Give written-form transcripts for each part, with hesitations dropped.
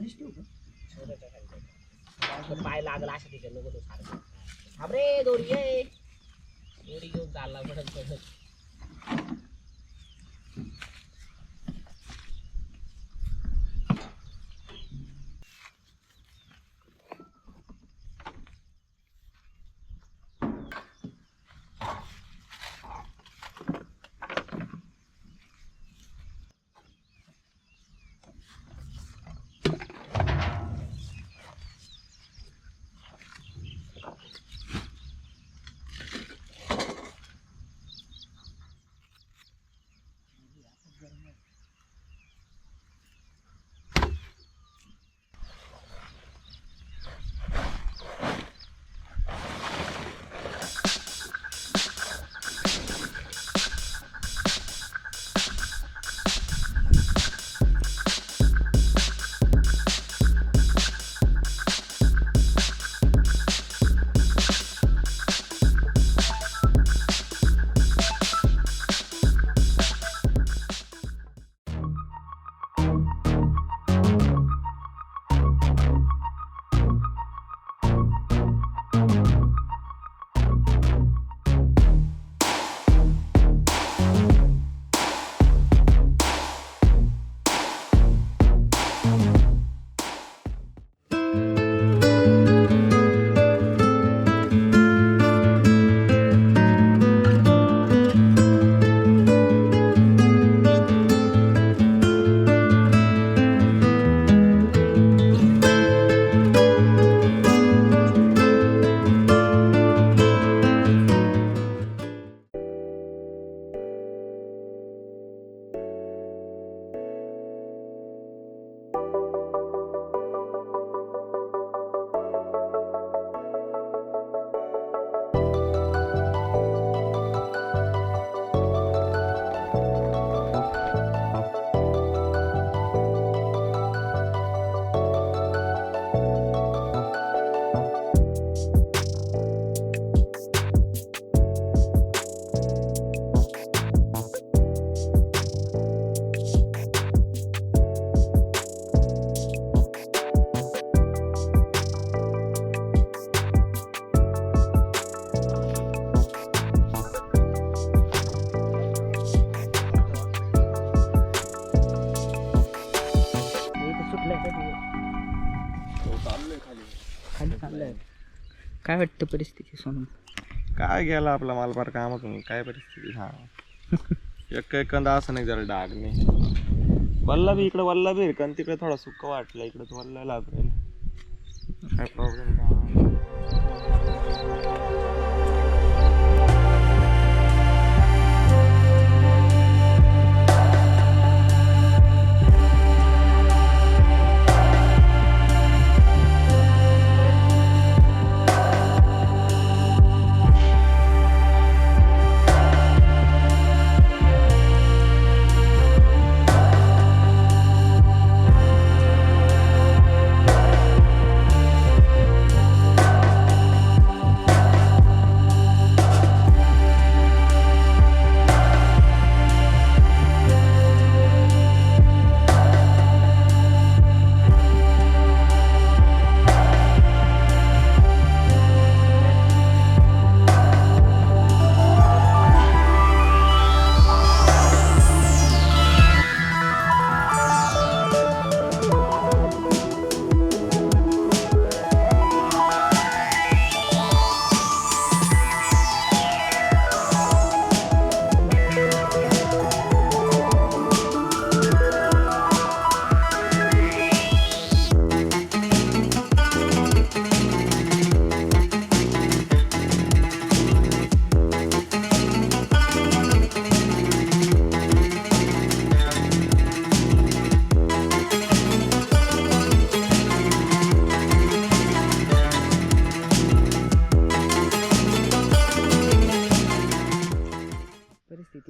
खालीच ठेवू का पाय लागला अशा ठिकाणी नको तो सारखं थांबरे दोरी ये दोरी घेऊन चालला पडत पडत काय वाटतं परिस्थिती सोनू काय गेला आपला मालपार कामातून काय परिस्थिती सांग एक कंदा असं नाही जरा डाग नाही वल्ला बी इकडे वल्ला बी कारण तिकडे थोडा सुक्क वाटलं इकडे वल्ला लागेल काय प्रॉब्लेम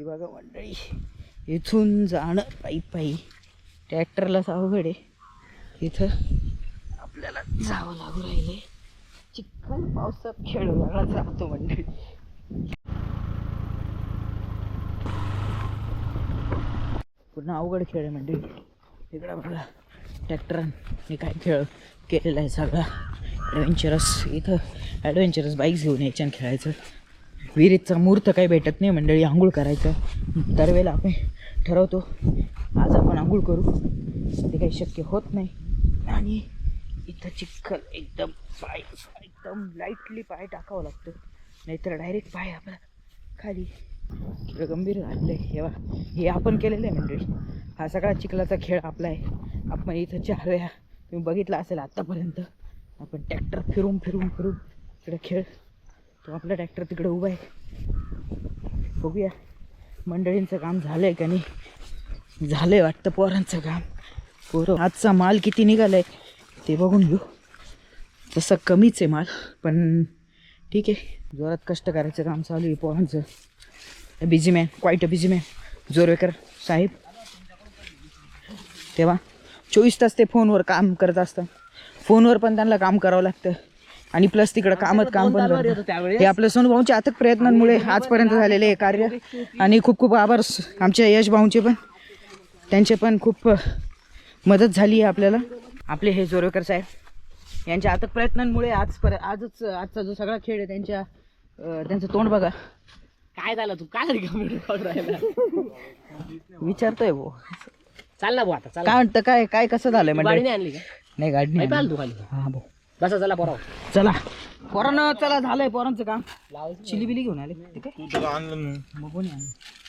बघा मंडळी इथून जाणं पायी पायी ट्रॅक्टरलाच अवघड आहे इथं आपल्याला जावं लागू राहिले चिखल पावसात खेळ वेगळा जातो मंडळी पुन्हा अवघड खेळ आहे मंडळी इकडं बघा ट्रॅक्टरांनी काय खेळ केलेला आहे सगळा ॲडव्हेंचरस. इथं ॲडव्हेंचरस बाईक्स घेऊन यायच्या आणि खेळायचं. विहिरीचा मुहूर्त काही भेटत नाही मंडळी आंघोळ करायचं. दरवेळेला आपण ठरवतो आज आपण आंघोळ करू, ते काही शक्य होत नाही. आणि इथं चिखल एकदम पाय एकदम लाईटली पाय टाकावं लागतं, नाहीतर डायरेक्ट पाय आपला खाली. खेळ गंभीर झालेलं आहे. हे आपण केलेलं आहे मंडळी. हा सगळा चिखलाचा खेळ आपला आहे. आपण इथं 4 वेळा तुम्ही बघितला असेल आत्तापर्यंत. आपण ट्रॅक्टर फिरून इकडे खेळ. तो आपला ट्रॅक्टर तिकडे उभा आहे. बघूया मंडळींचं काम झालं आहे का नाही. झालं आहे वाटतं पोरांचं काम. पोरं आजचा माल किती निघाला आहे ते बघून घेऊ. तसं कमीच आहे माल, पण ठीक आहे. जोरात कष्ट करायचं काम चालू आहे पोरांचं. Busy man, quite a busy man Jorwekar साहेब. तेव्हा 24 तास ते फोनवर काम करत असतात. फोनवर पण त्यांना काम करावं लागतं आणि प्लस तिकडं काम पण करतात. हे आपल्या सोनूभाऊंच्या अथक प्रयत्नांमुळे आजपर्यंत झालेले कार्य. आणि खूप खूप आभार आमच्या यश भाऊंचे पण. त्यांचे पण खूप मदत झाली आहे आपल्याला. आपले हे जोरवेकर साहेब यांच्या अथक प्रयत्नांमुळे आजचा जो सगळा खेळ आहे त्यांचं तोंड बघा. काय झालं तू काय राहिला विचारतोय भाऊ. चाल ना भाऊ आता चाल. काय म्हणतं काय कसं झालंय गाडी म्हणजे. नाही आणली का? नाही गाडी नाही. पाहिलं तू खाली. हा भाऊ बसा चला पोराव. चला पोरांना चला झालंय पोरांचं काम. चिली घेऊन आले ठीक आहे. तू आणलं मग कोणी आणलं?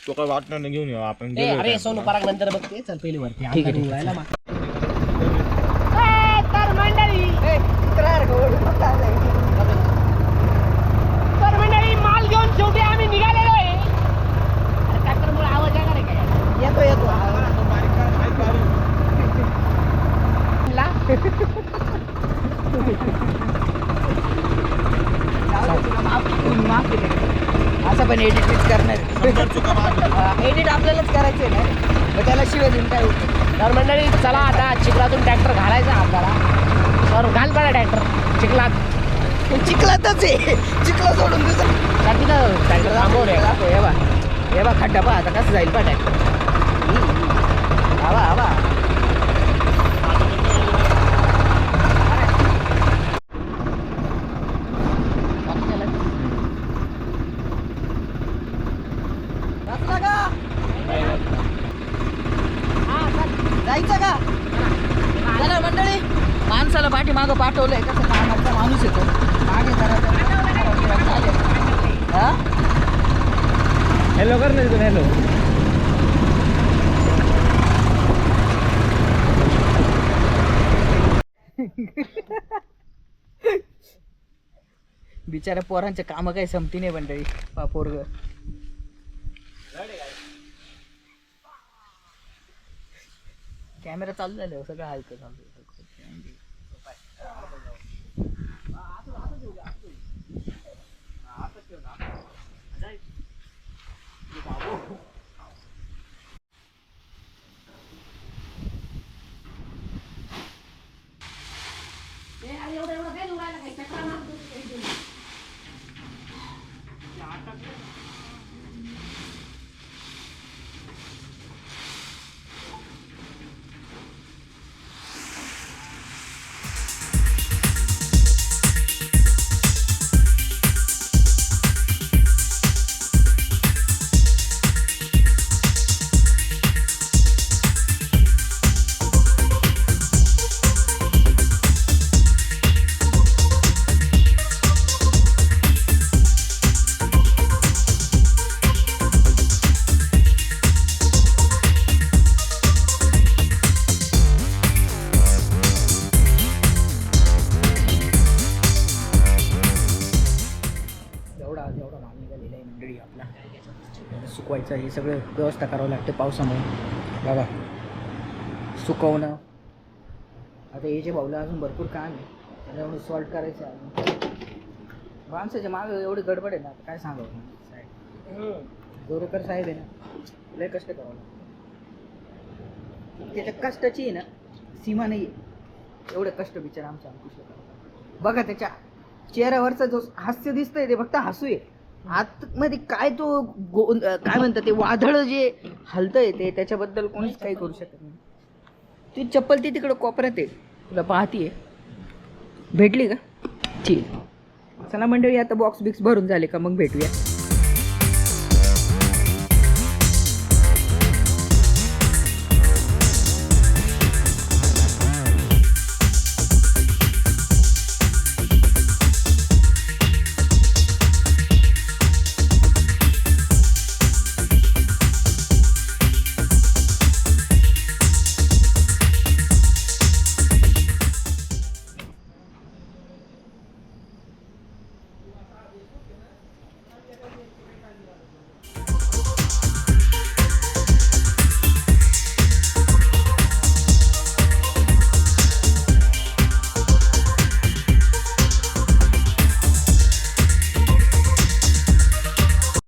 तो काय वाटणार नाही, घेऊन येऊ आपण. अरे सोनू पराग नंतर बघते. चल पहिली वरती. ठीक आहे, ठीक आहे. राहिला मा. तर मंडळी माल घेऊन शेवटी आम्ही निघालेलो आहे. ट्रॅक्टरमुळे आवाज येणार आहे काय? येतो असं पण एडिट करणार. एडिट आपल्यालाच करायचं आहे ना, मग त्याला शिवाय देऊन काय होतं. तर मंडळी चला आता चिखलातून ट्रॅक्टर घालायचा आपल्याला. तर घाल पडा ट्रॅक्टर चिखलात. चिखलातच आहे. चिखला सोडून दुसरं तिथं ट्रॅक्टर थांबवून हे बा खड्डा पहा आता कसं जाईल पा ट्रॅक्टर. हवा जायचं का. चला मंडळी माणसाला पाठी मागं पाठवलंय. कसं कामाचा माणूस येतो मागे जरा. हॅलो कर नाही तुम्ही. हॅलो बिचारा पोरांचे काम काही संपती नाही मंडळी. पोरग कॅमेरा चालू झाले सगळं हलकं चालू. सुकवायचं हे सगळं व्यवस्था करावं लागते पावसामुळे. बघा सुकवणं. आता हे जे भाऊला अजून भरपूर काम आहे. त्याला एवढं सॉल्ट करायचं आहे. माणसाच्या मागं एवढी गडबड आहे ना, आता काय सांगावं. जोरकर साहेब आहे ना, लय कष्ट करावं लागतं. त्याच्या कष्टाची आहे ना सीमा नाही आहे. एवढं कष्ट बिचारा आमच्या अंकुश. बघा त्याच्या चेहऱ्यावरचा जो हास्य दिसतंय ते फक्त हसू आहे. आतमध्ये काय तो काय म्हणतात ते वादळ जे हलतंय ते त्याच्याबद्दल कोणीच काही करू शकत नाही. ती चप्पल ती तिकडं कोपऱ्यात आहे, तुला पाहतीये. भेटली का? ठीक. चला मंडळी, आता बॉक्स बिक्स भरून झाले का मग भेटूया.